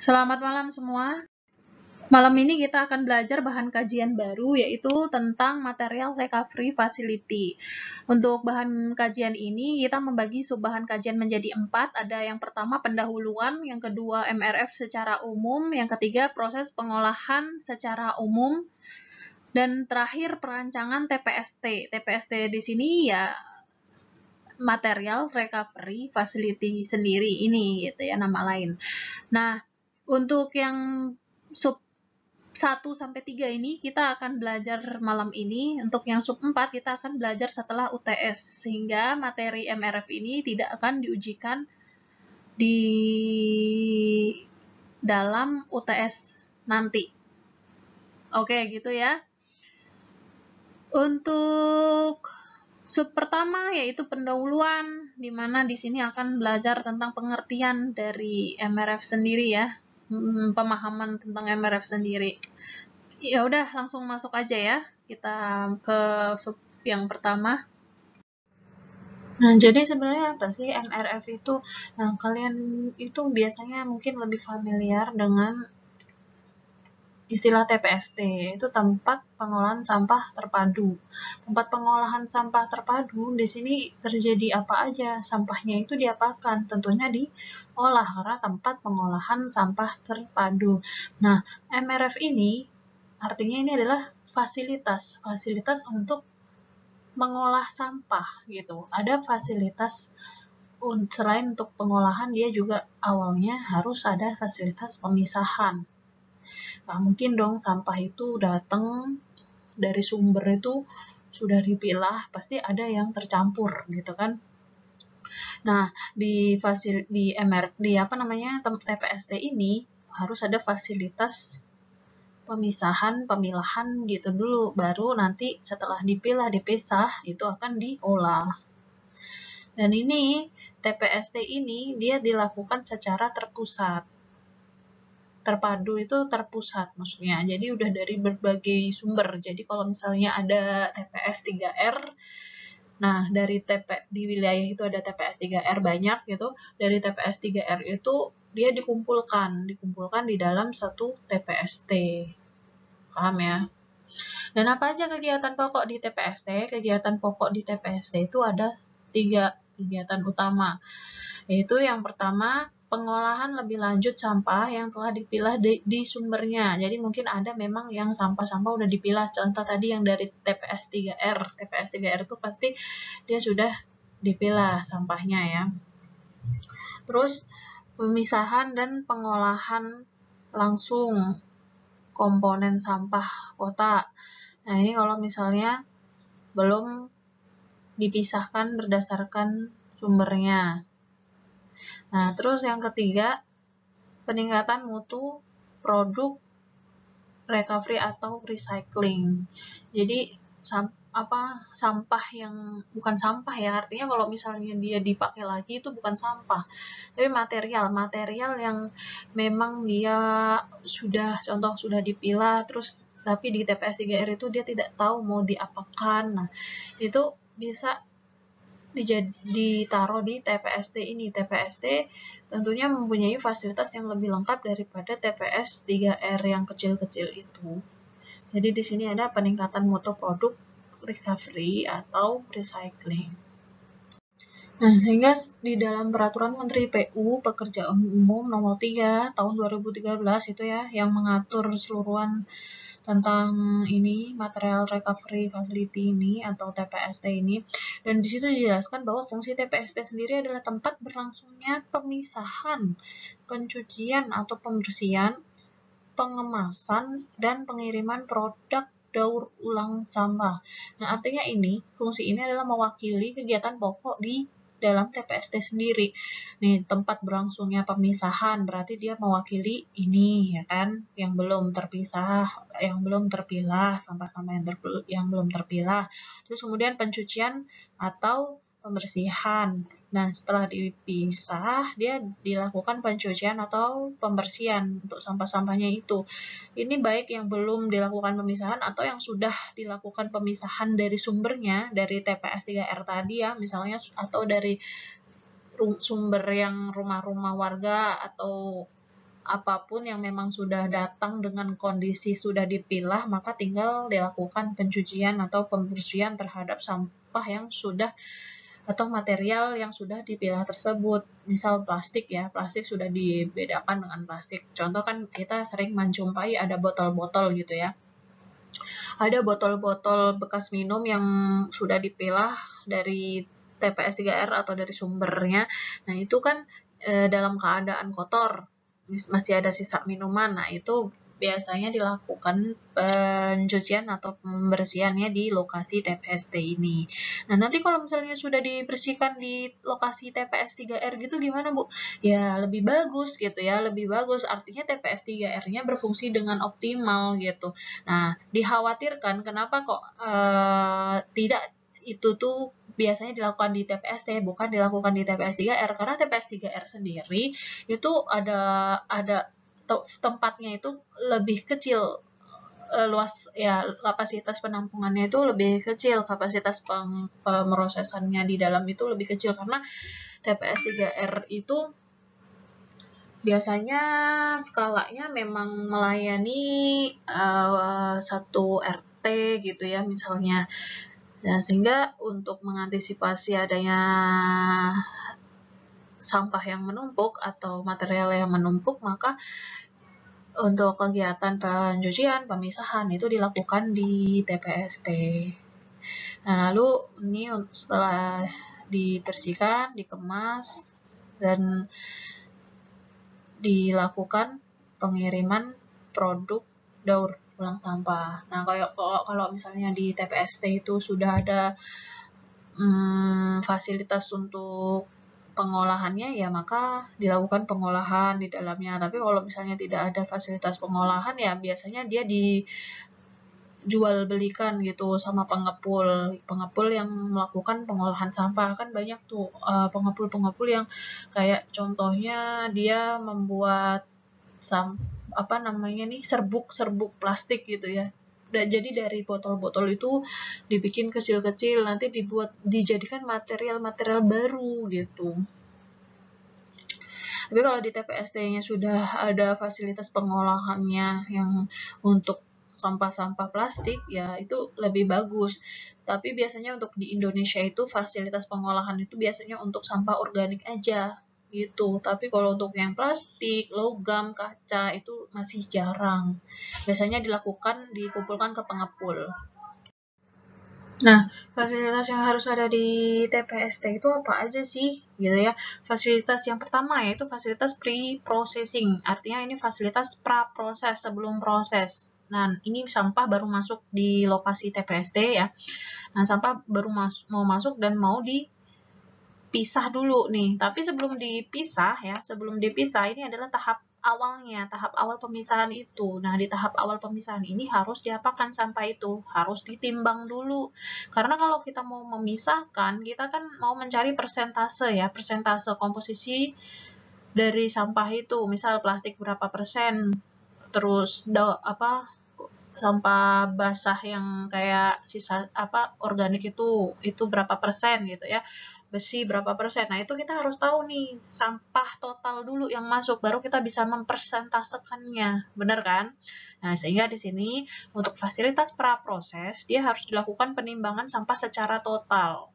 Selamat malam semua. Malam ini kita akan belajar bahan kajian baru, yaitu tentang material recovery facility. Untuk bahan kajian ini, kita membagi sub-bahan kajian menjadi 4. Ada yang pertama pendahuluan, yang kedua MRF secara umum, yang ketiga proses pengolahan secara umum, dan terakhir perancangan TPST. TPST di sini ya material recovery facility sendiri ini gitu ya, nama lain. Nah, untuk yang sub 1-3 ini kita akan belajar malam ini. Untuk yang sub 4 kita akan belajar setelah UTS, sehingga materi MRF ini tidak akan diujikan di dalam UTS nanti. Oke, gitu ya. Untuk sub pertama yaitu pendahuluan, di mana di sini akan belajar tentang pengertian dari MRF sendiri ya, pemahaman tentang MRF sendiri. Ya udah, langsung masuk aja ya. Kita ke sub yang pertama. Nah, jadi sebenarnya apa sih MRF itu? Nah, kalian itu biasanya mungkin lebih familiar dengan istilah TPST, yaitu tempat pengolahan sampah terpadu. Tempat pengolahan sampah terpadu, di sini terjadi apa aja? Sampahnya itu diapakan? Tentunya diolah, karena tempat pengolahan sampah terpadu. Nah, MRF ini artinya ini adalah fasilitas untuk mengolah sampah gitu. Ada fasilitas selain untuk pengolahan, dia juga awalnya harus ada fasilitas pemisahan. Nah, mungkin dong sampah itu datang dari sumber itu sudah dipilah, pasti ada yang tercampur gitu kan. Nah, di TPST ini harus ada fasilitas pemisahan, pemilahan gitu dulu, baru nanti setelah dipisah itu akan diolah. Dan ini TPST ini dia dilakukan secara terpusat. Terpadu itu terpusat maksudnya. Jadi udah dari berbagai sumber. Jadi kalau misalnya ada TPS 3R, nah dari di wilayah itu ada TPS 3R banyak gitu. Dari TPS 3R itu dia dikumpulkan di dalam satu TPST. Paham ya? Dan apa aja kegiatan pokok di TPST? Kegiatan pokok di TPST itu ada 3 kegiatan utama. Yaitu yang pertama, pengolahan lebih lanjut sampah yang telah dipilah di sumbernya. Jadi mungkin ada memang yang sampah-sampah udah dipilah. Contoh tadi yang dari TPS 3R. TPS 3R itu pasti dia sudah dipilah sampahnya ya. Terus pemisahan dan pengolahan langsung komponen sampah kota. Nah, ini kalau misalnya belum dipisahkan berdasarkan sumbernya. Nah, terus yang ketiga, peningkatan mutu produk recovery atau recycling. Jadi sampah yang bukan sampah ya, artinya kalau misalnya dia dipakai lagi itu bukan sampah, tapi material yang memang dia sudah dipilah, terus tapi di TPS 3R itu dia tidak tahu mau diapakan. Nah, itu bisa ditaruh di TPST ini. TPST tentunya mempunyai fasilitas yang lebih lengkap daripada TPS 3R yang kecil-kecil itu. Jadi di sini ada peningkatan mutu produk recovery atau recycling. Nah, sehingga di dalam Peraturan Menteri PU Pekerjaan Umum Nomor 3 Tahun 2013 itu ya, yang mengatur seluruhan tentang ini material recovery facility ini atau TPST ini, dan di situ dijelaskan bahwa fungsi TPST sendiri adalah tempat berlangsungnya pemisahan, pencucian atau pembersihan, pengemasan, dan pengiriman produk daur ulang sampah. Nah, artinya fungsi ini adalah mewakili kegiatan pokok di dalam TPST sendiri. Nih, tempat berlangsungnya pemisahan berarti dia mewakili ini ya kan, yang belum terpisah, yang belum terpilah, sampah-sampah yang belum terpilah. Terus kemudian pencucian atau pembersihan. Nah, setelah dipisah, dia dilakukan pencucian atau pembersihan untuk sampah-sampahnya itu. Ini baik yang belum dilakukan pemisahan atau yang sudah dilakukan pemisahan dari sumbernya, dari TPS 3R tadi ya, misalnya, atau dari sumber yang rumah-rumah warga atau apapun yang memang sudah datang dengan kondisi sudah dipilah, maka tinggal dilakukan pencucian atau pembersihan terhadap sampah yang sudah atau material yang sudah dipilah tersebut. Misal plastik ya, plastik sudah dibedakan dengan plastik. Contoh kan kita sering menjumpai ada botol-botol gitu ya. Ada botol-botol bekas minum yang sudah dipilah dari TPS 3R atau dari sumbernya. Nah, itu kan dalam keadaan kotor, masih ada sisa minuman. Nah, itu biasanya dilakukan pencucian atau pembersihannya di lokasi TPST ini. Nah, nanti kalau misalnya sudah dibersihkan di lokasi TPS 3R gitu gimana, Bu? Ya, lebih bagus gitu ya, lebih bagus. Artinya TPS 3R-nya berfungsi dengan optimal gitu. Nah, dikhawatirkan kenapa kok tidak itu tuh biasanya dilakukan di TPST, bukan dilakukan di TPS 3R, karena TPS 3R sendiri itu ada tempatnya itu lebih kecil, luas ya, kapasitas penampungannya itu lebih kecil, kapasitas pemrosesannya di dalam itu lebih kecil, karena TPS 3R itu biasanya skalanya memang melayani satu RT gitu ya misalnya. Nah, sehingga untuk mengantisipasi adanya sampah yang menumpuk atau material yang menumpuk, maka untuk kegiatan pencucian, pemisahan itu dilakukan di TPST. Nah, lalu ini setelah dibersihkan, dikemas, dan dilakukan pengiriman produk daur ulang sampah. Nah, kalau misalnya di TPST itu sudah ada fasilitas untuk pengolahannya, ya maka dilakukan pengolahan di dalamnya. Tapi kalau misalnya tidak ada fasilitas pengolahan, ya biasanya dia dijual belikan gitu sama pengepul yang melakukan pengolahan sampah. Kan banyak tuh pengepul yang kayak contohnya dia membuat serbuk plastik gitu ya. Jadi dari botol-botol itu dibikin kecil-kecil, nanti dijadikan material-material baru gitu. Tapi kalau di TPST-nya sudah ada fasilitas pengolahannya yang untuk sampah-sampah plastik, ya itu lebih bagus. Tapi biasanya untuk di Indonesia itu fasilitas pengolahan itu biasanya untuk sampah organik aja gitu. Tapi kalau untuk yang plastik, logam, kaca itu masih jarang. Biasanya dikumpulkan ke pengepul. Nah, fasilitas yang harus ada di TPST itu apa aja sih? Gitu ya. Fasilitas yang pertama yaitu fasilitas pre-processing. Artinya ini fasilitas pra-proses, sebelum proses. Nah, ini sampah baru masuk di lokasi TPST ya. Nah, sampah baru mau masuk dan mau dipisah dulu nih. Tapi sebelum dipisah ini adalah tahap awal pemisahan itu. Nah, di tahap awal pemisahan ini harus diapakan sampah itu? Harus ditimbang dulu. Karena kalau kita mau memisahkan, kita kan mau mencari persentase komposisi dari sampah itu. Misal plastik berapa persen, terus sampah basah yang kayak sisa organik itu berapa persen gitu ya, besi berapa persen. Nah, itu kita harus tahu nih sampah total dulu yang masuk, baru kita bisa mempersentasekannya, benar kan? Nah, sehingga di sini untuk fasilitas praproses dia harus dilakukan penimbangan sampah secara total.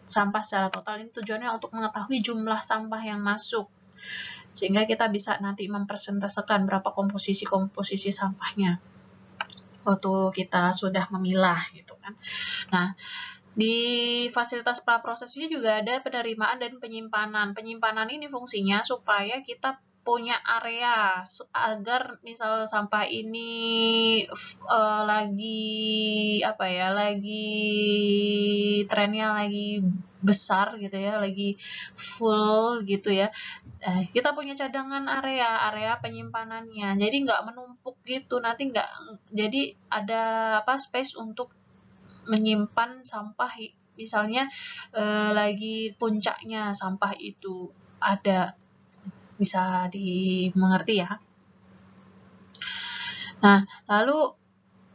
Sampah secara total ini tujuannya untuk mengetahui jumlah sampah yang masuk, sehingga kita bisa nanti mempersentasekan berapa komposisi sampahnya waktu kita sudah memilah gitu kan. Nah, di fasilitas praproses ini juga ada penerimaan dan penyimpanan. Penyimpanan ini fungsinya supaya kita punya area agar misal sampah ini lagi trennya lagi besar gitu ya, lagi full gitu ya. Kita punya cadangan area penyimpanannya. Jadi nggak menumpuk gitu. Nanti jadi ada space untuk menyimpan sampah, misalnya lagi puncaknya sampah itu ada, bisa dimengerti ya. Nah, lalu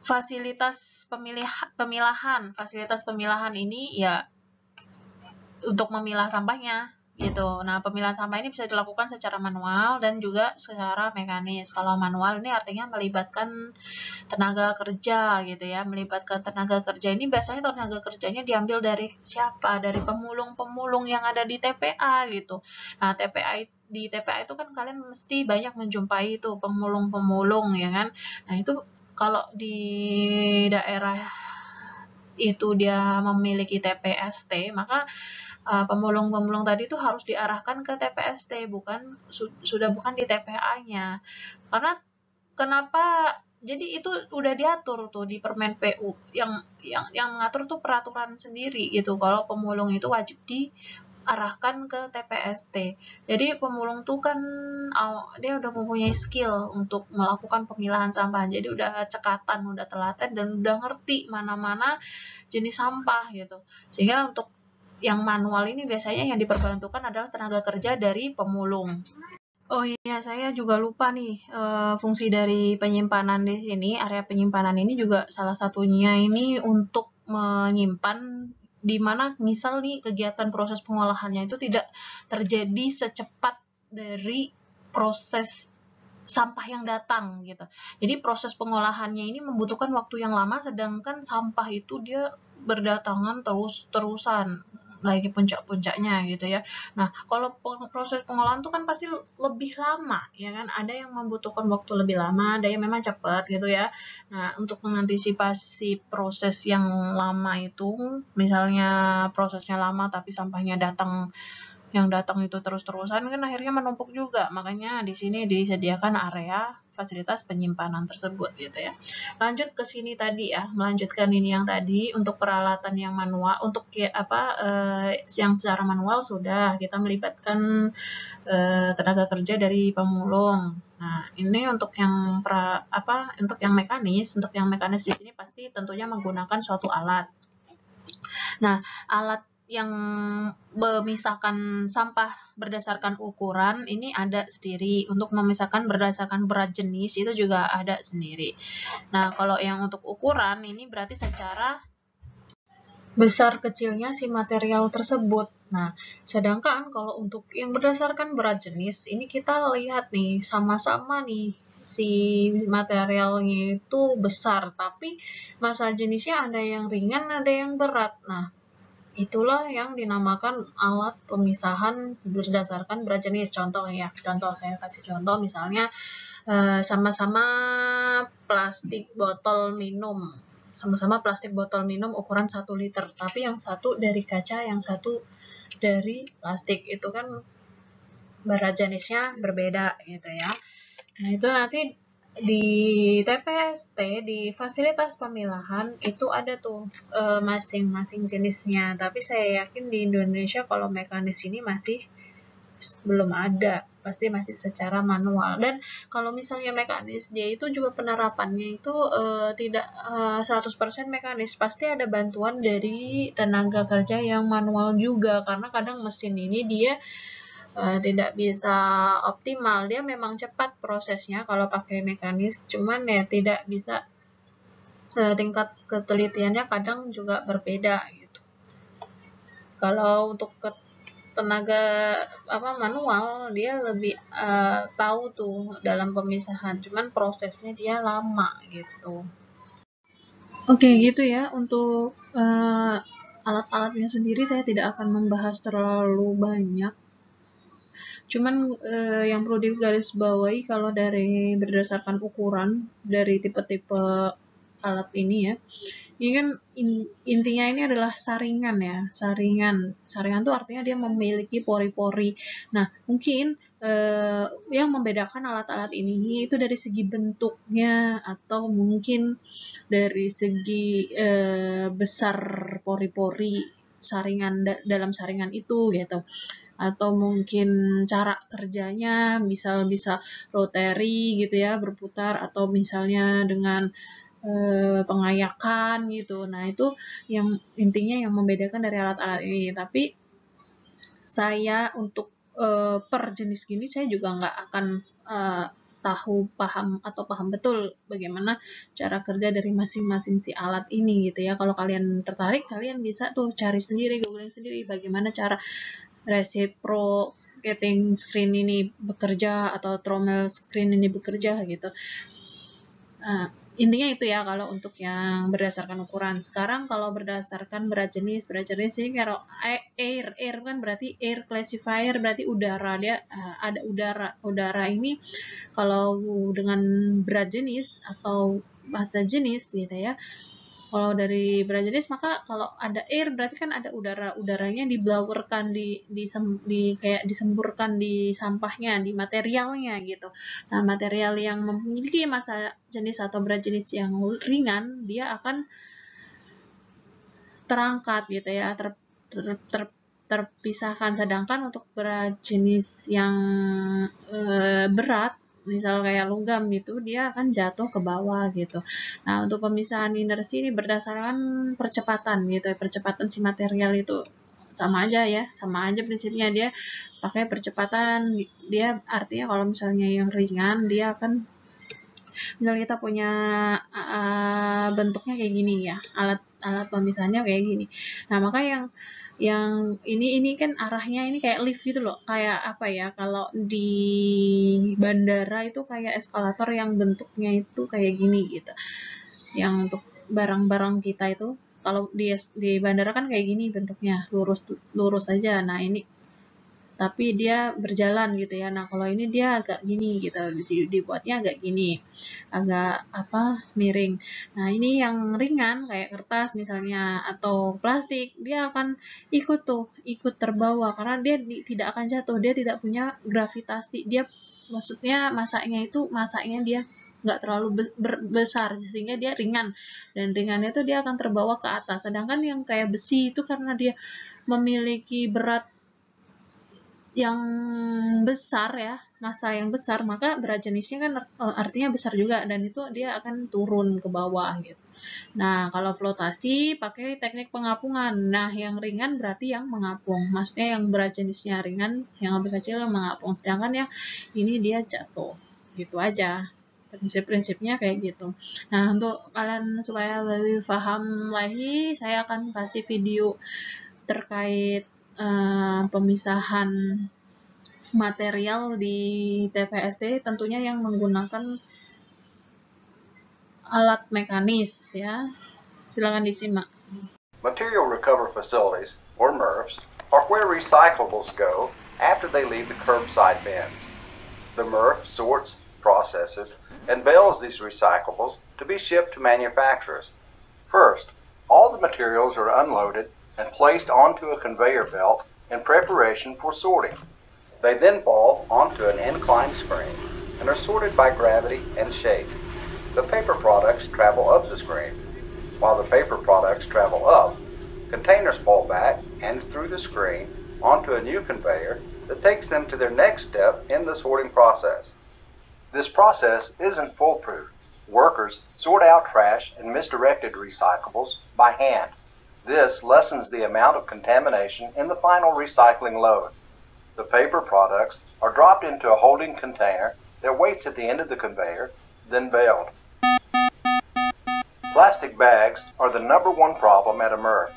fasilitas pemilahan ini ya untuk memilah sampahnya gitu. Nah, pemilahan sampah ini bisa dilakukan secara manual dan juga secara mekanis. Kalau manual ini artinya melibatkan tenaga kerja gitu ya. Melibatkan tenaga kerja ini biasanya tenaga kerjanya diambil dari siapa? Dari pemulung-pemulung yang ada di TPA gitu. Nah, di TPA itu kan kalian mesti banyak menjumpai itu pemulung-pemulung ya kan. Nah, itu kalau di daerah itu dia memiliki TPST, maka pemulung-pemulung tadi itu harus diarahkan ke TPST, sudah bukan di TPA-nya. Karena kenapa? Jadi itu udah diatur tuh di Permen PU yang mengatur tuh peraturan sendiri gitu. Kalau pemulung itu wajib diarahkan ke TPST. Jadi pemulung tuh kan dia udah mempunyai skill untuk melakukan pemilahan sampah. Jadi udah cekatan, udah telaten dan udah ngerti mana-mana jenis sampah gitu. Sehingga untuk yang manual ini biasanya yang diperbantukan adalah tenaga kerja dari pemulung. Oh iya, saya juga lupa nih, fungsi dari penyimpanan di sini, area penyimpanan ini juga salah satunya ini untuk menyimpan di mana misal nih kegiatan proses pengolahannya itu tidak terjadi secepat dari proses sampah yang datang gitu. Jadi proses pengolahannya ini membutuhkan waktu yang lama, sedangkan sampah itu dia berdatangan terus-terusan lagi puncak-puncaknya gitu ya. Nah, kalau proses pengolahan itu kan pasti lebih lama ya kan. Ada yang membutuhkan waktu lebih lama, ada yang memang cepat gitu ya. Nah, untuk mengantisipasi proses yang lama itu, misalnya prosesnya lama tapi sampahnya yang datang itu terus-terusan kan akhirnya menumpuk juga. Makanya di sini disediakan area fasilitas penyimpanan tersebut gitu ya. Lanjut ke sini tadi ya, melanjutkan ini yang tadi untuk peralatan yang manual, untuk yang secara manual sudah kita melibatkan tenaga kerja dari pemulung. Nah, ini untuk yang untuk yang mekanis di sini pasti tentunya menggunakan suatu alat. Nah, alat yang memisahkan sampah berdasarkan ukuran ini ada sendiri. Untuk memisahkan berdasarkan berat jenis itu juga ada sendiri. Nah, kalau yang untuk ukuran ini berarti secara besar kecilnya si material tersebut. Nah, sedangkan kalau untuk yang berdasarkan berat jenis ini kita lihat nih sama-sama nih si materialnya itu besar, tapi massa jenisnya ada yang ringan, ada yang berat. Nah, itulah yang dinamakan alat pemisahan berdasarkan berat jenis. Contoh saya kasih contoh misalnya sama-sama plastik botol minum. Sama-sama plastik botol minum ukuran 1 liter, tapi yang satu dari kaca, yang satu dari plastik. Itu kan berat jenisnya berbeda gitu ya. Nah, itu nanti di TPST, di fasilitas pemilahan itu ada tuh masing-masing jenisnya. Tapi saya yakin di Indonesia kalau mekanis ini masih belum ada, pasti masih secara manual. Dan kalau misalnya mekanis, dia itu juga penerapannya itu tidak 100% mekanis, pasti ada bantuan dari tenaga kerja yang manual juga, karena kadang mesin ini dia tidak bisa optimal. Dia memang cepat prosesnya kalau pakai mekanis, cuman ya tidak bisa tingkat ketelitiannya kadang juga berbeda gitu. Kalau untuk tenaga manual dia lebih tahu tuh dalam pemisahan, cuman prosesnya dia lama gitu. Oke, gitu ya untuk alat-alatnya sendiri saya tidak akan membahas terlalu banyak. Cuman yang perlu digarisbawahi kalau dari berdasarkan ukuran dari tipe-tipe alat ini ya, ini kan intinya ini adalah saringan ya, saringan tuh artinya dia memiliki pori-pori. Nah, mungkin yang membedakan alat-alat ini itu dari segi bentuknya atau mungkin dari segi besar pori-pori saringan dalam saringan itu gitu, atau mungkin cara kerjanya bisa rotary gitu ya, berputar, atau misalnya dengan pengayakan gitu. Nah, itu yang intinya yang membedakan dari alat-alat ini. Tapi saya untuk per jenis gini saya juga nggak akan paham betul bagaimana cara kerja dari masing-masing si alat ini gitu ya. Kalau kalian tertarik, kalian bisa tuh cari sendiri, googling sendiri bagaimana cara reciprocating screen ini bekerja atau trommel screen ini bekerja gitu. Intinya itu ya kalau untuk yang berdasarkan ukuran. Sekarang kalau berdasarkan berat jenis ini kalau air kan berarti air classifier, berarti udara, dia ada udara ini kalau dengan berat jenis atau massa jenis gitu ya. Kalau dari berat jenis, maka kalau ada air berarti kan ada udaranya diblowerkan, kayak disemburkan di sampahnya, di materialnya gitu. Nah, material yang memiliki massa jenis atau berat jenis yang ringan, dia akan terangkat gitu ya, terpisahkan. Sedangkan untuk berat jenis yang berat, misal kayak logam gitu, dia akan jatuh ke bawah gitu. Nah, untuk pemisahan inersi ini berdasarkan percepatan gitu. Percepatan si material itu sama aja prinsipnya. Dia pakai percepatan, dia artinya kalau misalnya yang ringan, dia akan, misalnya kita punya bentuknya kayak gini ya, alat pemisahannya kayak gini. Nah, maka yang ini kan arahnya ini kayak lift gitu loh, kayak apa ya, kalau di bandara itu kayak eskalator yang bentuknya itu kayak gini gitu. Yang untuk barang-barang kita itu kalau di bandara kan kayak gini bentuknya, lurus aja. Nah, ini tapi dia berjalan gitu ya. Nah, kalau ini dia agak gini gitu, dibuatnya agak gini, agak miring. Nah, ini yang ringan kayak kertas misalnya atau plastik, dia akan ikut terbawa karena dia tidak akan jatuh, dia tidak punya gravitasi. Dia maksudnya masanya dia nggak terlalu besar sehingga dia ringan, dan ringannya itu dia akan terbawa ke atas. Sedangkan yang kayak besi itu karena dia memiliki berat yang besar ya, massa yang besar, maka berat jenisnya kan artinya besar juga, dan itu dia akan turun ke bawah gitu. Nah, kalau flotasi pakai teknik pengapungan. Nah, yang ringan berarti yang mengapung, maksudnya yang berat jenisnya ringan, yang lebih kecil mengapung, sedangkan yang ini dia jatuh. Gitu aja prinsip-prinsipnya kayak gitu. Nah, untuk kalian supaya lebih paham lagi, saya akan kasih video terkait pemisahan material di TPSD, tentunya yang menggunakan alat mekanis ya. Silakan disimak. Material recovery facilities, or MRFs, are where recyclables go after they leave the curbside bins. The MRF sorts, processes, and bales these recyclables to be shipped to manufacturers. First, all the materials are unloaded and placed onto a conveyor belt in preparation for sorting. They then fall onto an inclined screen and are sorted by gravity and shape. The paper products travel up the screen. While the paper products travel up, containers fall back and through the screen onto a new conveyor that takes them to their next step in the sorting process. This process isn't foolproof. Workers sort out trash and misdirected recyclables by hand. This lessens the amount of contamination in the final recycling load. The paper products are dropped into a holding container that waits at the end of the conveyor, then baled. Plastic bags are the #1 problem at a MRF.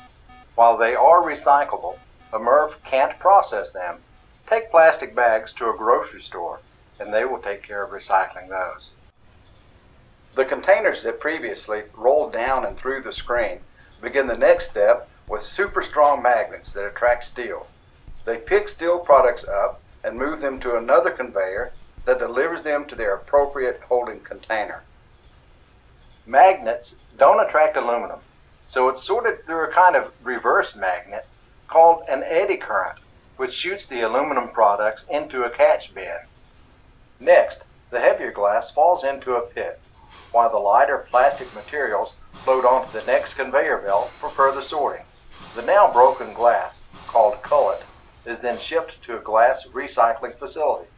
While they are recyclable, a MRF can't process them. Take plastic bags to a grocery store, and they will take care of recycling those. The containers that previously rolled down and through the screen begin the next step with super strong magnets that attract steel. They pick steel products up and move them to another conveyor that delivers them to their appropriate holding container. Magnets don't attract aluminum, so it's sorted through a kind of reverse magnet called an eddy current, which shoots the aluminum products into a catch bin. Next, the heavier glass falls into a pit, while the lighter plastic materials load onto the next conveyor belt for further sorting. The now broken glass, called cullet, is then shipped to a glass recycling facility.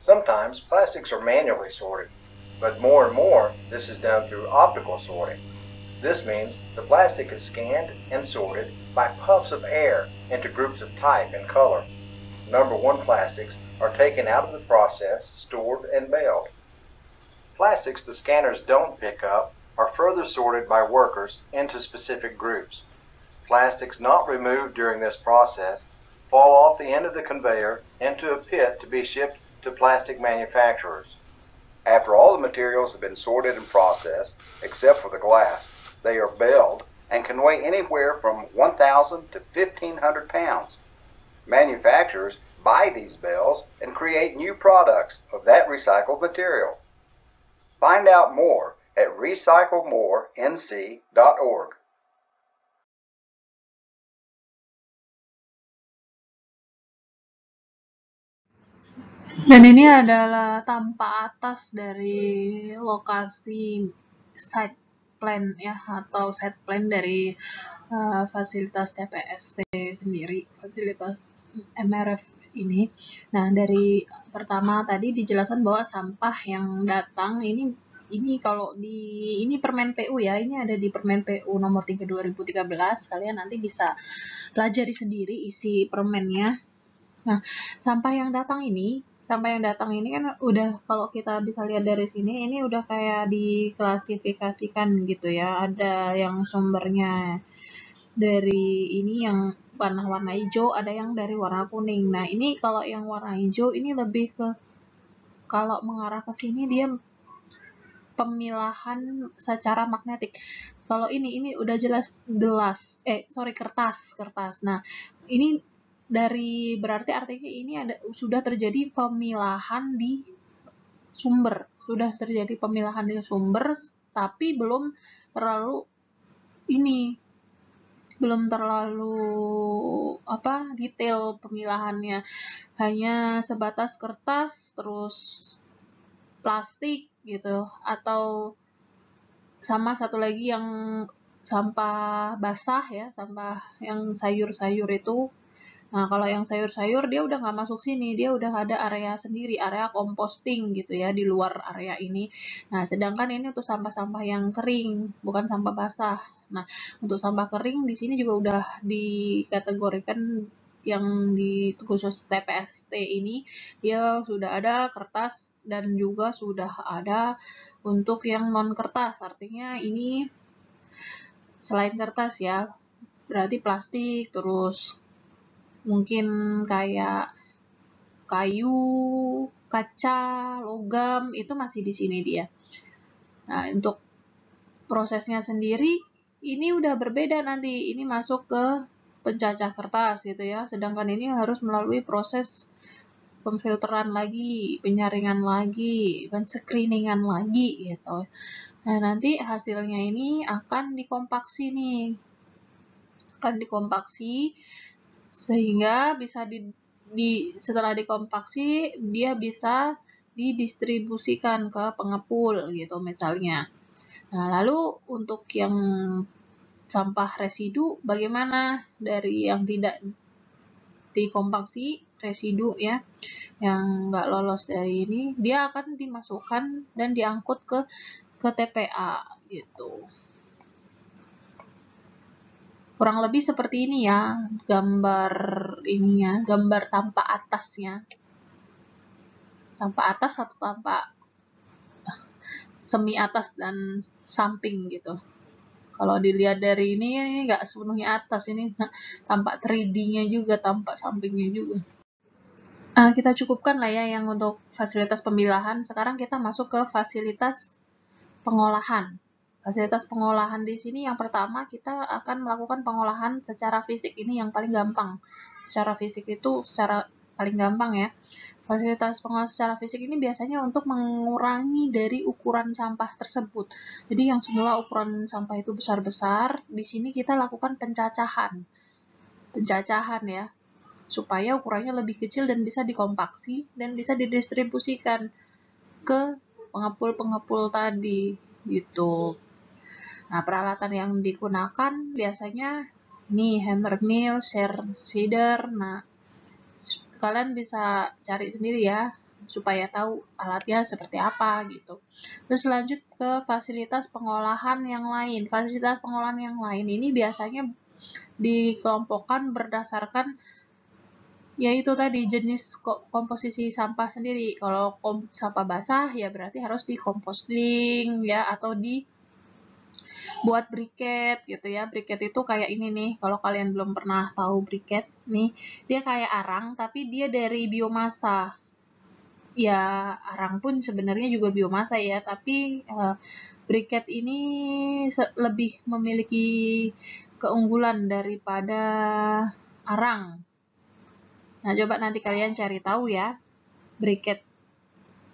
Sometimes plastics are manually sorted, but more and more this is done through optical sorting. This means the plastic is scanned and sorted by puffs of air into groups of type and color. #1 plastics are taken out of the process, stored, and baled. Plastics the scanners don't pick up are further sorted by workers into specific groups. Plastics not removed during this process fall off the end of the conveyor into a pit to be shipped to plastic manufacturers. After all the materials have been sorted and processed, except for the glass, they are baled and can weigh anywhere from 1,000 to 1,500 pounds. Manufacturers buy these bales and create new products of that recycled material. Find out more at recyclemorenc.org. Dan ini adalah tampak atas dari lokasi site plan ya, atau site plan dari fasilitas TPST sendiri, fasilitas MRF ini. Nah, dari pertama tadi dijelaskan bahwa sampah yang datang ini kalau ini Permen PU ya, ini ada di Permen PU nomor 3 2013. Kalian nanti bisa pelajari sendiri isi permennya. Nah, sampah yang datang ini kan udah, kalau kita bisa lihat dari sini, ini udah kayak diklasifikasikan gitu ya. Ada yang sumbernya dari ini yang warna hijau, ada yang dari warna kuning. Nah, ini kalau yang warna hijau ini lebih ke, kalau mengarah ke sini dia pemilahan secara magnetik. Kalau ini udah jelas kertas. Nah, ini dari, berarti artinya ini sudah terjadi pemilahan di sumber, tapi belum terlalu detail pemilahannya, hanya sebatas kertas terus plastik gitu, atau sama satu lagi yang sampah basah ya, sampah yang sayur-sayur itu. Nah, kalau yang sayur-sayur dia udah nggak masuk sini, dia udah ada area sendiri, area composting gitu ya, di luar area ini. Nah, sedangkan ini untuk sampah-sampah yang kering, bukan sampah basah. Nah, untuk sampah kering di sini juga udah dikategorikan, yang di khusus TPST ini dia sudah ada kertas dan juga sudah ada untuk yang non kertas. Artinya ini selain kertas ya, berarti plastik, terus mungkin kayak kayu, kaca, logam, itu masih di sini dia. Nah, untuk prosesnya sendiri ini udah berbeda nanti. Ini masuk ke pencacah kertas gitu ya. Sedangkan ini harus melalui proses pemfilteran lagi, penyaringan lagi, screeningan lagi gitu. Nah, nanti hasilnya ini akan dikompaksi nih. Sehingga bisa setelah dikompaksi dia bisa didistribusikan ke pengepul gitu misalnya. Nah, lalu untuk yang sampah residu bagaimana? Dari yang tidak dikompaksi, residu ya, yang nggak lolos dari ini, dia akan dimasukkan dan diangkut ke TPA gitu. Kurang lebih seperti ini ya gambar ininya, gambar tampak atasnya. Tampak atas atau tampak semi atas dan samping gitu. Kalau dilihat dari ini nggak sepenuhnya atas, ini tampak 3D-nya juga, tampak sampingnya juga. Kita cukupkan lah ya yang untuk fasilitas pemilahan. Sekarang kita masuk ke fasilitas pengolahan. Fasilitas pengolahan di sini yang pertama kita akan melakukan pengolahan secara fisik. Ini yang paling gampang. Secara fisik itu secara paling gampang ya. Fasilitas pengolahan secara fisik ini biasanya untuk mengurangi dari ukuran sampah tersebut. Jadi yang semula ukuran sampah itu besar-besar, di sini kita lakukan pencacahan. Pencacahan ya, supaya ukurannya lebih kecil dan bisa dikompaksi dan bisa didistribusikan ke pengepul-pengepul tadi gitu. Nah, peralatan yang digunakan biasanya ini hammer mill, shader. Nah, kalian bisa cari sendiri ya supaya tahu alatnya seperti apa gitu. Terus lanjut ke fasilitas pengolahan yang lain. Fasilitas pengolahan yang lain ini biasanya dikelompokkan berdasarkan yaitu tadi jenis komposisi sampah sendiri. Kalau sampah basah ya berarti harus di composting ya, atau buat briket gitu ya. Briket itu kayak ini nih, kalau kalian belum pernah tahu briket nih, dia kayak arang tapi dia dari biomasa. Ya, arang pun sebenarnya juga biomasa ya, tapi briket ini lebih memiliki keunggulan daripada arang. Nah, coba nanti kalian cari tahu ya, briket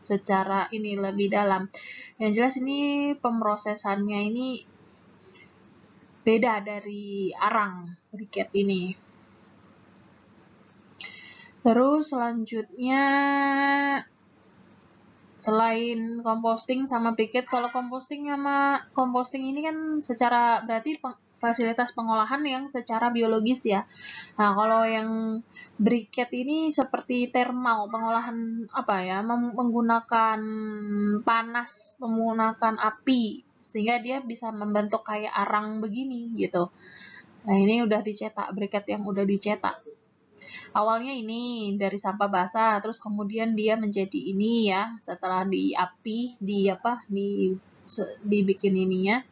secara ini lebih dalam. Yang jelas ini pemrosesannya ini beda dari arang briket ini. Terus selanjutnya, selain composting sama briket, kalau composting ini kan secara berarti fasilitas pengolahan yang secara biologis ya. Nah, kalau yang briket ini seperti thermal, pengolahan apa ya, menggunakan panas, menggunakan api, sehingga dia bisa membentuk kayak arang begini gitu. Nah, ini udah dicetak, briket yang udah dicetak. Awalnya ini dari sampah basah, terus kemudian dia menjadi ini ya, setelah di api, dibikin ininya.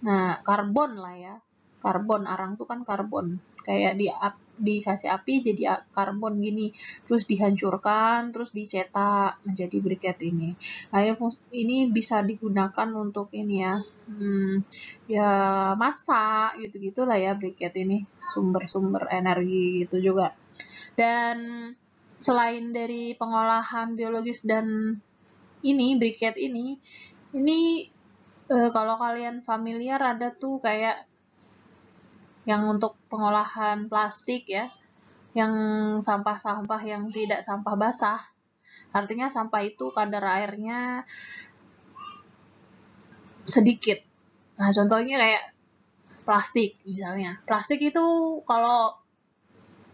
Nah, karbon lah ya. Karbon, arang tuh kan karbon. Kayak dikasih api jadi karbon gini. Terus dihancurkan, terus dicetak menjadi briket ini. Nah, ini bisa digunakan untuk ini ya. Ya masak gitu-gitu lah ya briket ini. Sumber-sumber energi gitu juga. Dan selain dari pengolahan biologis dan ini briket ini kalau kalian familiar ada tuh kayak yang untuk pengolahan plastik ya, yang sampah-sampah yang tidak sampah basah. Artinya sampah itu kadar airnya sedikit. Nah, contohnya kayak plastik misalnya. Plastik itu kalau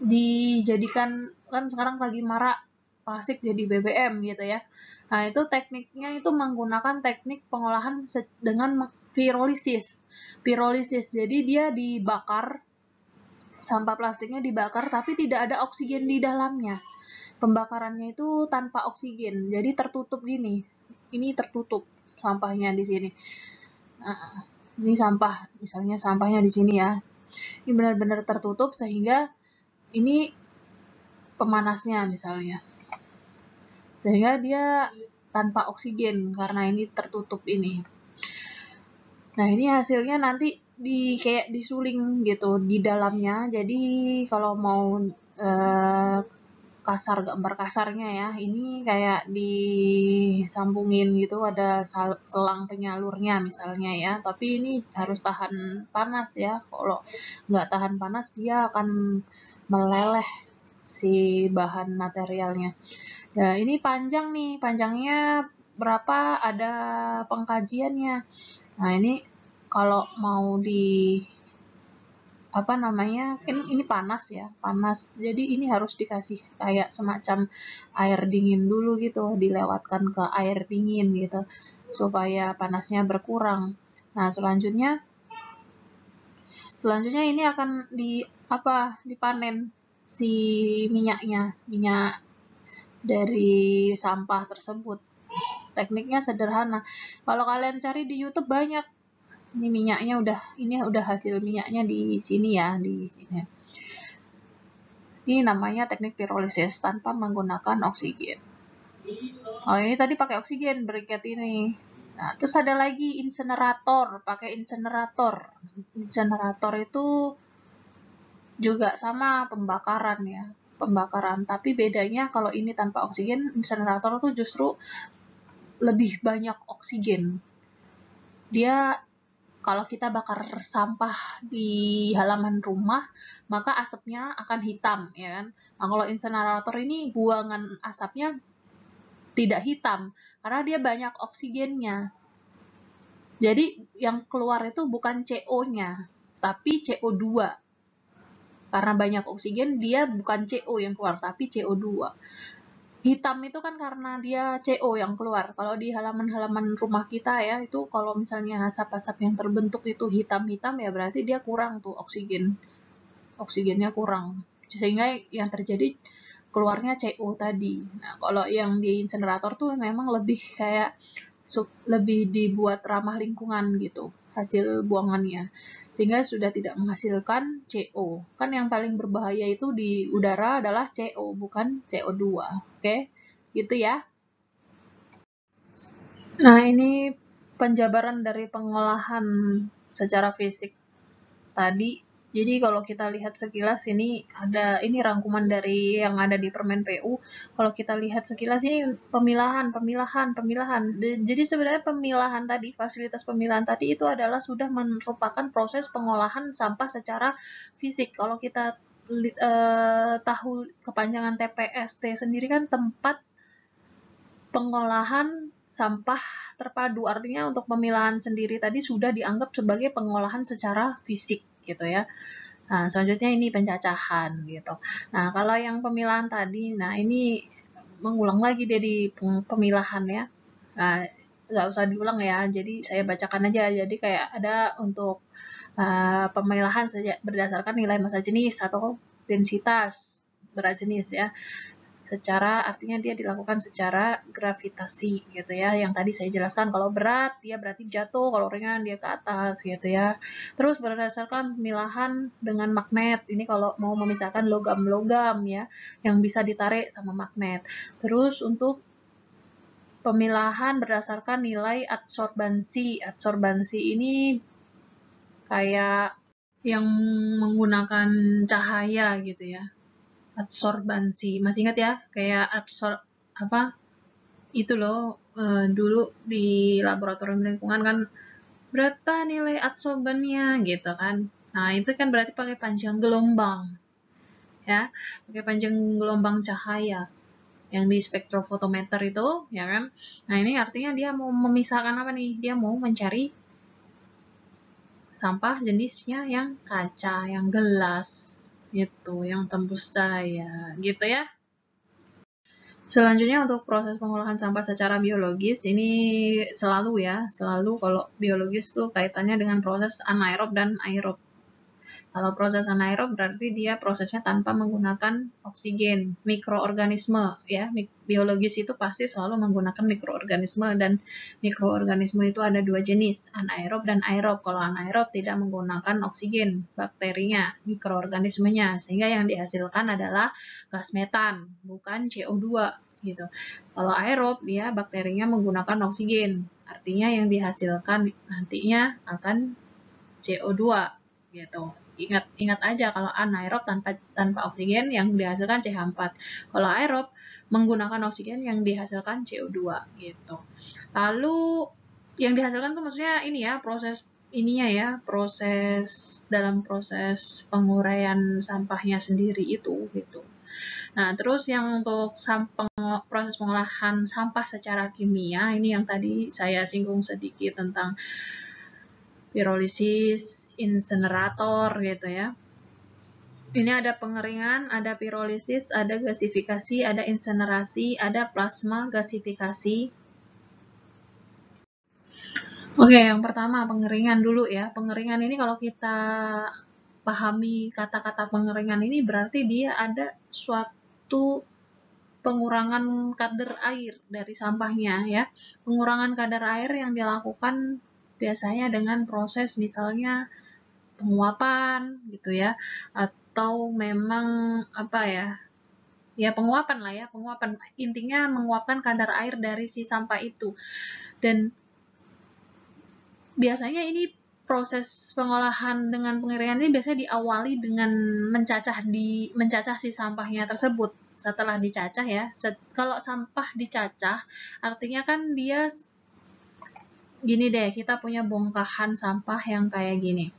dijadikan, kan sekarang lagi marak plastik jadi BBM gitu ya. Nah, itu tekniknya itu menggunakan teknik pengolahan dengan pirolisis. Pirolisis, jadi dia dibakar, sampah plastiknya dibakar tapi tidak ada oksigen di dalamnya. Pembakarannya itu tanpa oksigen, jadi tertutup gini. Ini tertutup sampahnya di sini. Nah, ini sampah, misalnya sampahnya di sini ya. Ini benar-benar tertutup sehingga ini pemanasnya misalnya. Sehingga dia tanpa oksigen karena ini tertutup ini. Nah, ini hasilnya nanti kayak disuling gitu di dalamnya. Jadi kalau mau gambar kasarnya ya, ini kayak disambungin gitu, ada selang penyalurnya misalnya ya. Tapi ini harus tahan panas ya. Kalau nggak tahan panas dia akan meleleh si bahan materialnya. Nah, ini panjang nih, panjangnya berapa, ada pengkajiannya. Nah, ini kalau mau ini panas ya, panas. Jadi ini harus dikasih kayak semacam air dingin dulu gitu, dilewatkan ke air dingin gitu, supaya panasnya berkurang. Nah, selanjutnya ini akan dipanen si minyak dari sampah tersebut. Tekniknya sederhana. Kalau kalian cari di YouTube banyak. Ini minyaknya udah hasil minyaknya di sini ya, di sini. Ini namanya teknik pirolisis tanpa menggunakan oksigen. Oh, ini tadi pakai oksigen briket ini. Nah, terus ada lagi insenerator, pakai insenerator. Insenerator itu juga sama pembakaran ya, pembakaran. Tapi bedanya kalau ini tanpa oksigen, insenerator itu justru lebih banyak oksigen. Dia kalau kita bakar sampah di halaman rumah, maka asapnya akan hitam, ya kan? Nah, kalau insenerator ini buangan asapnya tidak hitam, karena dia banyak oksigennya. Jadi yang keluar itu bukan CO-nya, tapi CO2. Karena banyak oksigen, dia bukan CO yang keluar, tapi CO2. Hitam itu kan karena dia CO yang keluar. Kalau di halaman-halaman rumah kita ya, itu kalau misalnya asap-asap yang terbentuk itu hitam-hitam ya berarti dia kurang tuh oksigen. Oksigennya kurang. Sehingga yang terjadi keluarnya CO tadi. Nah, kalau yang di insenerator tuh memang lebih kayak lebih dibuat ramah lingkungan gitu. hasil buangannya, sehingga sudah tidak menghasilkan CO. Kan yang paling berbahaya itu di udara adalah CO, bukan CO2. Oke, gitu ya. Nah, ini penjabaran dari pengolahan secara fisik tadi. Jadi kalau kita lihat sekilas ini rangkuman dari yang ada di Permen PU. Kalau kita lihat sekilas ini pemilahan. Jadi sebenarnya pemilahan tadi, fasilitas pemilahan tadi itu adalah sudah merupakan proses pengolahan sampah secara fisik. Kalau kita tahu kepanjangan TPST sendiri kan tempat pengolahan sampah terpadu, artinya untuk pemilahan sendiri tadi sudah dianggap sebagai pengolahan secara fisik gitu ya. Nah, selanjutnya ini pencacahan gitu. Nah, kalau yang pemilahan tadi, nah ini mengulang lagi dia di pemilahan ya. Nah, nggak usah diulang ya, jadi saya bacakan aja. Jadi kayak ada untuk pemilahan saja berdasarkan nilai massa jenis atau densitas berat jenis ya. Artinya dia dilakukan secara gravitasi gitu ya, yang tadi saya jelaskan. Kalau berat dia berarti jatuh, kalau ringan dia ke atas gitu ya. Terus berdasarkan pemilahan dengan magnet, ini kalau mau memisahkan logam-logam ya yang bisa ditarik sama magnet. Terus untuk pemilahan berdasarkan nilai adsorbansi ini kayak yang menggunakan cahaya gitu ya. Adsorbansi, masih ingat ya, kayak itu loh, dulu di laboratorium lingkungan kan berapa nilai adsorbannya gitu kan. Nah, itu kan berarti pakai panjang gelombang ya, pakai panjang gelombang cahaya yang di spektrofotometer itu ya kan. Nah, ini artinya dia mau memisahkan apa nih, dia mau mencari sampah jenisnya yang kaca, yang gelas gitu, yang tembus cahaya gitu ya. Selanjutnya untuk proses pengolahan sampah secara biologis, ini selalu kalau biologis tuh kaitannya dengan proses anaerob dan aerob. Kalau proses anaerob berarti dia prosesnya tanpa menggunakan oksigen, mikroorganisme ya. Biologis itu pasti selalu menggunakan mikroorganisme, dan mikroorganisme itu ada dua jenis, anaerob dan aerob. Kalau anaerob tidak menggunakan oksigen, bakterinya, mikroorganismenya, sehingga yang dihasilkan adalah gas metan, bukan CO2 gitu. Kalau aerob dia bakterinya menggunakan oksigen, artinya yang dihasilkan nantinya akan CO2 gitu. Ingat aja kalau anaerob tanpa oksigen yang dihasilkan CH4. Kalau aerob menggunakan oksigen yang dihasilkan CO2 gitu. Lalu yang dihasilkan tuh maksudnya ini ya, dalam proses penguraian sampahnya sendiri itu gitu. Nah, terus yang untuk proses pengolahan sampah secara kimia, ini yang tadi saya singgung sedikit tentang pirolisis, insenerator gitu ya. Ini ada pengeringan, ada pirolisis, ada gasifikasi, ada insenerasi, ada plasma gasifikasi. Oke, yang pertama pengeringan dulu ya. Pengeringan ini kalau kita pahami kata-kata pengeringan ini berarti dia ada suatu pengurangan kadar air dari sampahnya ya. Pengurangan kadar air yang dilakukan biasanya dengan proses misalnya penguapan gitu ya, atau memang penguapan lah ya, penguapan, intinya menguapkan kadar air dari si sampah itu. Dan biasanya ini proses pengolahan dengan pengeringan ini biasanya diawali dengan mencacah si sampahnya tersebut. Setelah dicacah ya, kalau sampah dicacah artinya kan dia gini deh, kita punya bongkahan sampah yang kayak gini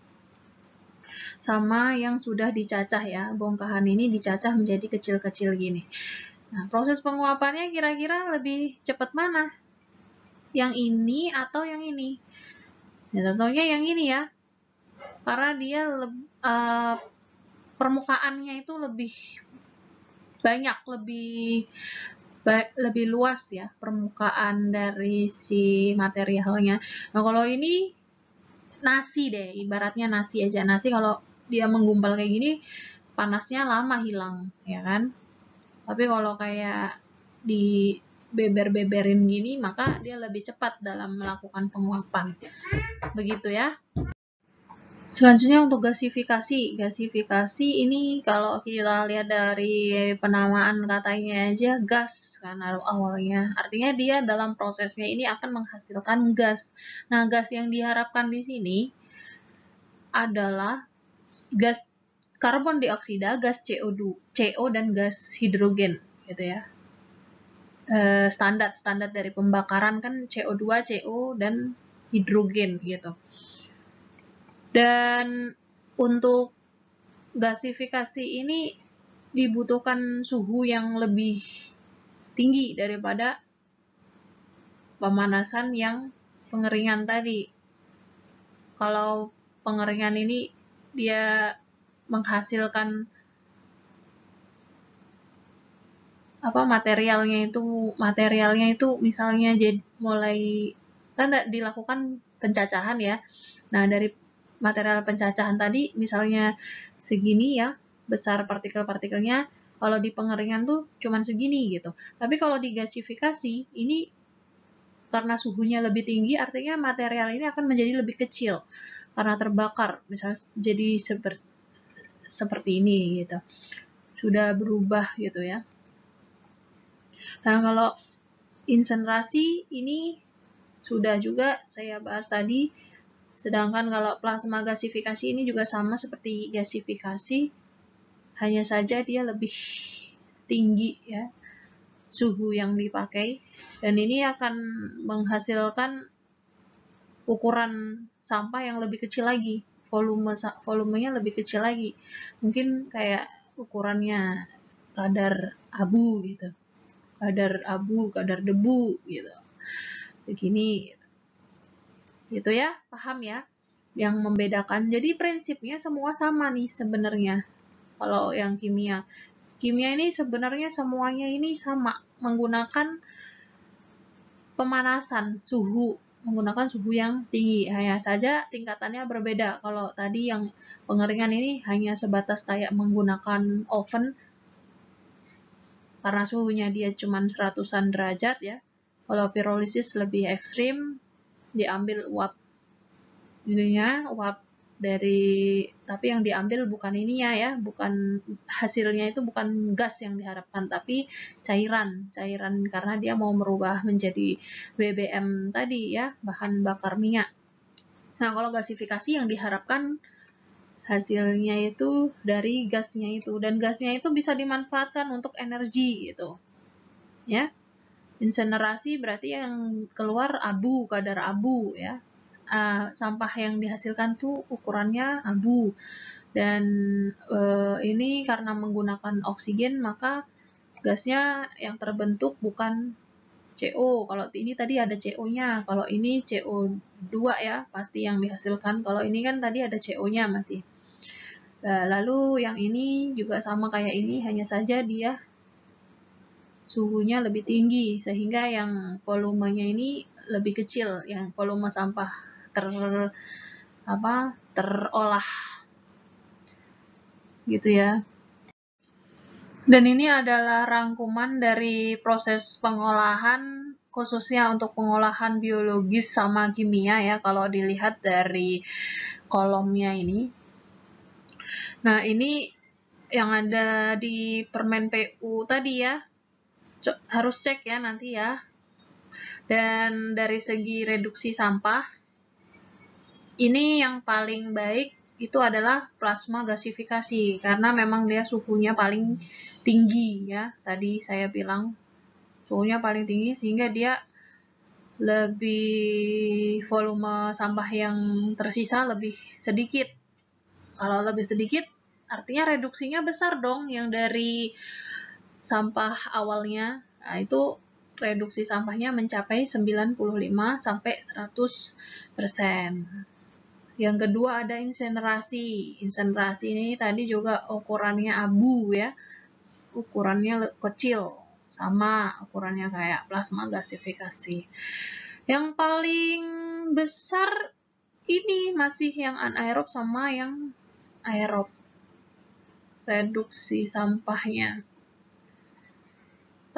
sama yang sudah dicacah ya, bongkahan ini dicacah menjadi kecil-kecil gini. Nah, proses penguapannya kira-kira lebih cepat mana? Yang ini atau yang ini? Ya, tentunya yang ini ya, karena dia permukaannya itu lebih banyak, lebih luas ya permukaan dari si materialnya. Nah, kalau ini nasi deh, ibaratnya nasi aja. Nasi kalau dia menggumpal kayak gini, panasnya lama hilang, ya kan? Tapi kalau kayak di beber-beberin gini, maka dia lebih cepat dalam melakukan penguapan. Begitu ya. Selanjutnya untuk gasifikasi. Gasifikasi ini kalau kita lihat dari penamaan katanya aja gas kan awalnya. Artinya dia dalam prosesnya ini akan menghasilkan gas. Nah, gas yang diharapkan di sini adalah gas karbon dioksida, gas CO dan gas hidrogen gitu ya. Standar dari pembakaran kan CO2, CO dan hidrogen gitu. Dan untuk gasifikasi ini dibutuhkan suhu yang lebih tinggi daripada pemanasan yang pengeringan tadi. Kalau pengeringan ini dia menghasilkan materialnya itu misalnya jadi mulai kan dilakukan pencacahan ya. Nah, dari material pencacahan tadi misalnya segini ya besar partikel-partikelnya, kalau di pengeringan tuh cuman segini gitu. Tapi kalau di gasifikasi ini karena suhunya lebih tinggi, artinya material ini akan menjadi lebih kecil karena terbakar, misalnya jadi seperti ini gitu. Sudah berubah gitu ya. Nah, kalau insenerasi ini sudah juga saya bahas tadi. Sedangkan kalau plasma gasifikasi ini juga sama seperti gasifikasi, hanya saja dia lebih tinggi ya suhu yang dipakai, dan ini akan menghasilkan ukuran sampah yang lebih kecil lagi, volumenya lebih kecil lagi, mungkin kayak ukurannya kadar abu gitu, kadar debu gitu, segini gitu ya, paham ya yang membedakan. Jadi prinsipnya semua sama nih sebenarnya. Kalau yang kimia ini sebenarnya semuanya ini sama, menggunakan pemanasan menggunakan suhu yang tinggi, hanya saja tingkatannya berbeda. Kalau tadi yang pengeringan ini hanya sebatas kayak menggunakan oven karena suhunya dia cuma 100-an derajat ya. Kalau pirolisis lebih ekstrim, diambil uap tapi yang diambil bukan ininya ya, bukan hasilnya itu bukan gas yang diharapkan, tapi cairan karena dia mau merubah menjadi BBM tadi ya, bahan bakar minyak. Nah, kalau gasifikasi yang diharapkan hasilnya itu dari gasnya itu, dan gasnya itu bisa dimanfaatkan untuk energi gitu ya. Insenerasi berarti yang keluar kadar abu ya. Sampah yang dihasilkan tuh ukurannya abu, dan ini karena menggunakan oksigen maka gasnya yang terbentuk bukan CO. Kalau ini tadi ada CO-nya, kalau ini CO2 ya pasti yang dihasilkan, kalau ini kan tadi ada CO-nya masih. Lalu yang ini juga sama kayak ini, hanya saja dia suhunya lebih tinggi sehingga yang volumenya ini lebih kecil, yang volume sampah terolah gitu ya. Dan ini adalah rangkuman dari proses pengolahan, khususnya untuk pengolahan biologis sama kimia ya, kalau dilihat dari kolomnya ini. Nah, ini yang ada di permen PU tadi ya, harus cek ya nanti ya. Dan dari segi reduksi sampah, ini yang paling baik itu adalah plasma gasifikasi, karena memang dia suhunya paling tinggi ya. Tadi saya bilang suhunya paling tinggi sehingga dia lebih volume sampah yang tersisa lebih sedikit. Kalau lebih sedikit artinya reduksinya besar dong, yang dari sampah awalnya. Nah, itu reduksi sampahnya mencapai 95 sampai 100%. Yang kedua ada insenerasi. Insenerasi ini tadi juga ukurannya abu ya. Ukurannya kecil, sama ukurannya kayak plasma gasifikasi. Yang paling besar ini masih yang anaerob sama yang aerob, reduksi sampahnya.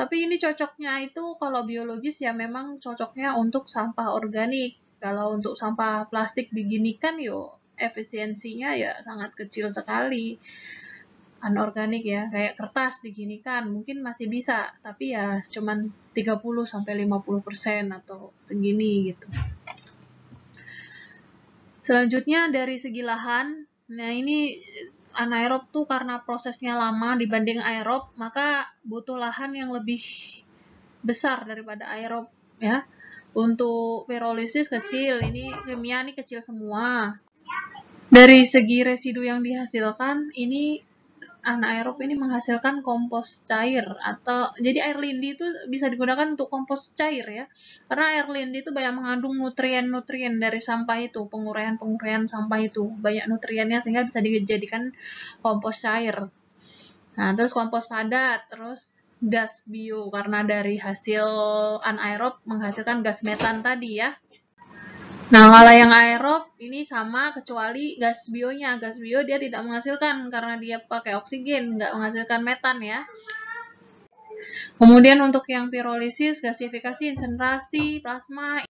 Tapi ini cocoknya itu kalau biologis ya memang cocoknya untuk sampah organik. Kalau untuk sampah plastik diginikan yo efisiensinya ya sangat kecil sekali. Anorganik ya, kayak kertas diginikan mungkin masih bisa, tapi ya cuman 30-50% atau segini gitu. Selanjutnya dari segi lahan, nah ini anaerob tuh karena prosesnya lama dibanding aerob, maka butuh lahan yang lebih besar daripada aerob ya. Untuk pirolisis kecil, ini kimia ini kecil semua. Dari segi residu yang dihasilkan, ini anaerob ini menghasilkan kompos cair atau jadi air lindi itu bisa digunakan untuk kompos cair ya. Karena air lindi itu banyak mengandung nutrien-nutrien dari sampah itu, penguraian-penguraian sampah itu, banyak nutriennya sehingga bisa dijadikan kompos cair. Nah, terus kompos padat, terus gas bio karena dari hasil anaerob menghasilkan gas metan tadi ya. Nah, kalau yang aerob ini sama kecuali gas bionya. Gas bio dia tidak menghasilkan karena dia pakai oksigen, nggak menghasilkan metan ya. Kemudian untuk yang pirolisis, gasifikasi, insenerasi, plasma.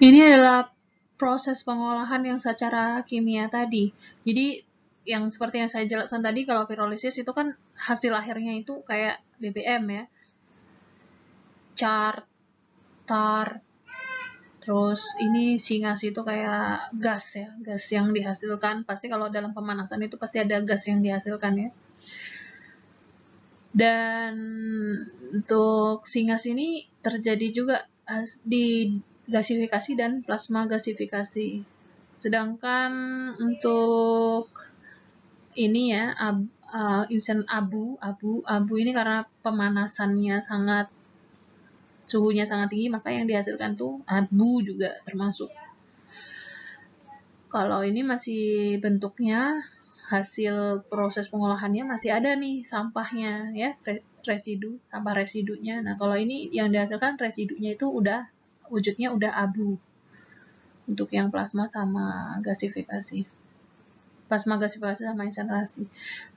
Ini adalah proses pengolahan yang secara kimia tadi. Jadi yang seperti yang saya jelaskan tadi, kalau pirolisis itu kan hasil akhirnya itu kayak BBM ya. Char, tar, terus ini singas itu kayak gas ya, gas yang dihasilkan. Pasti kalau dalam pemanasan itu pasti ada gas yang dihasilkan ya. Dan untuk singas ini terjadi juga di gasifikasi dan plasma gasifikasi. Sedangkan untuk ini ya, abu ini karena pemanasannya sangat suhunya sangat tinggi, maka yang dihasilkan tuh abu juga termasuk. Kalau ini masih bentuknya hasil proses pengolahannya masih ada nih sampahnya ya, residu, sampah residunya. Nah, kalau ini yang dihasilkan residunya itu udah wujudnya udah abu. Untuk yang plasma sama gasifikasi. Plasma gasifikasi sama insenerasi.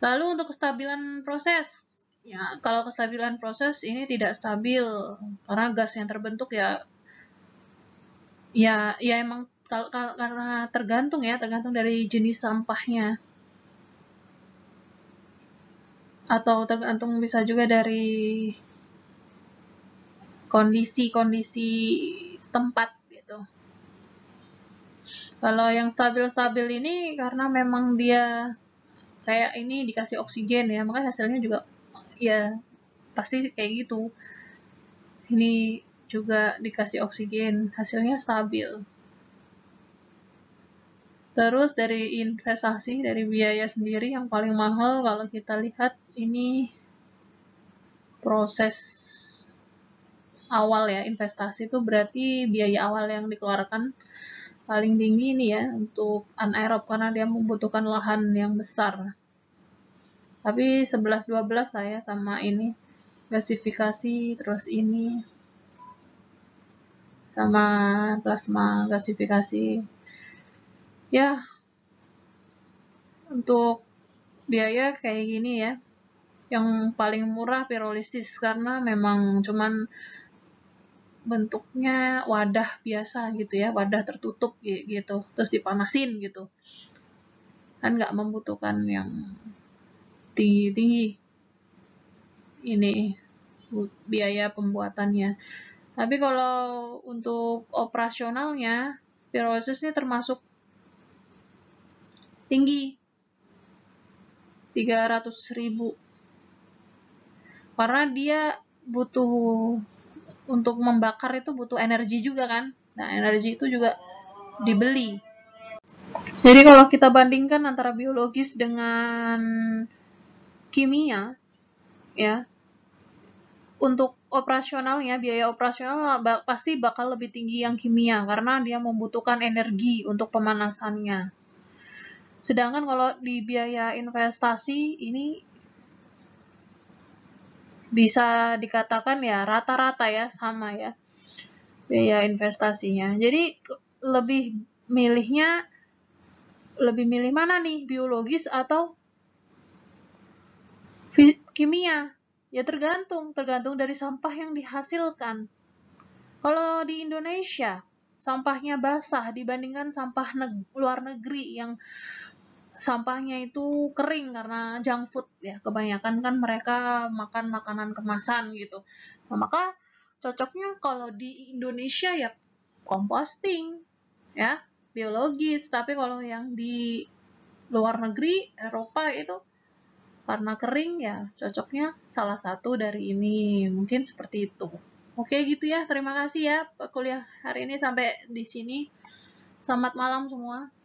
Lalu untuk kestabilan proses. Ya, kalau kestabilan proses ini tidak stabil karena gas yang terbentuk ya emang karena tergantung dari jenis sampahnya. Atau tergantung bisa juga dari kondisi-kondisi setempat gitu. Kalau yang stabil-stabil ini karena memang dia kayak ini dikasih oksigen ya, makanya hasilnya juga ya pasti kayak gitu. Ini juga dikasih oksigen, hasilnya stabil. Terus dari investasi, dari biaya sendiri yang paling mahal kalau kita lihat ini proses awal ya, investasi itu berarti biaya awal yang dikeluarkan paling tinggi ini ya untuk anaerob karena dia membutuhkan lahan yang besar. Tapi 11-12 lah ya sama ini gasifikasi, terus ini sama plasma gasifikasi. Ya, untuk biaya kayak gini ya. Yang paling murah pirolisis karena memang cuman bentuknya wadah biasa gitu ya, wadah tertutup gitu, terus dipanasin gitu. Kan nggak membutuhkan yang tinggi-tinggi ini biaya pembuatannya. Tapi kalau untuk operasionalnya, pirolisis ini termasuk tinggi, 300.000. Karena dia butuh untuk membakar itu butuh energi juga kan. Nah, energi itu juga dibeli. Jadi kalau kita bandingkan antara biologis dengan kimia, ya, untuk operasionalnya, biaya operasional pasti bakal lebih tinggi yang kimia karena dia membutuhkan energi untuk pemanasannya. Sedangkan kalau di biaya investasi ini bisa dikatakan ya rata-rata ya sama ya biaya investasinya. Jadi lebih milih mana nih, biologis atau kimia? Ya tergantung dari sampah yang dihasilkan. Kalau di Indonesia, sampahnya basah dibandingkan sampah luar negeri yang sampahnya itu kering karena junk food ya. Kebanyakan kan mereka makan makanan kemasan gitu. Nah, maka cocoknya kalau di Indonesia ya composting ya, biologis. Tapi kalau yang di luar negeri, Eropa itu karena kering ya cocoknya salah satu dari ini. Mungkin seperti itu. Oke gitu ya. Terima kasih ya kuliah hari ini sampai di sini. Selamat malam semua.